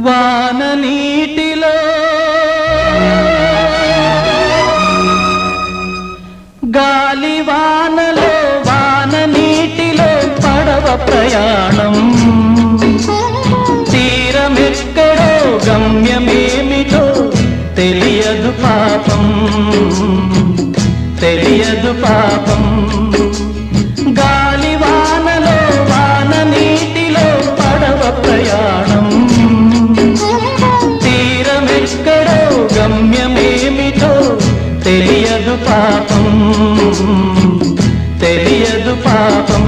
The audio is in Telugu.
వాన నీటిలో గాలి వానలో వాన నీటిలో పడవ ప్రయాణం తీరమెక్కడో గమ్యమేమిటో తెలియదు పాపం తెలియదు పాపం గాలి వానలో వాన నీటిలో పడవ ప్రయాణం తీరమెక్కడో గమ్యమేమిటో తెలియదు పాపం తెలియదు పాపం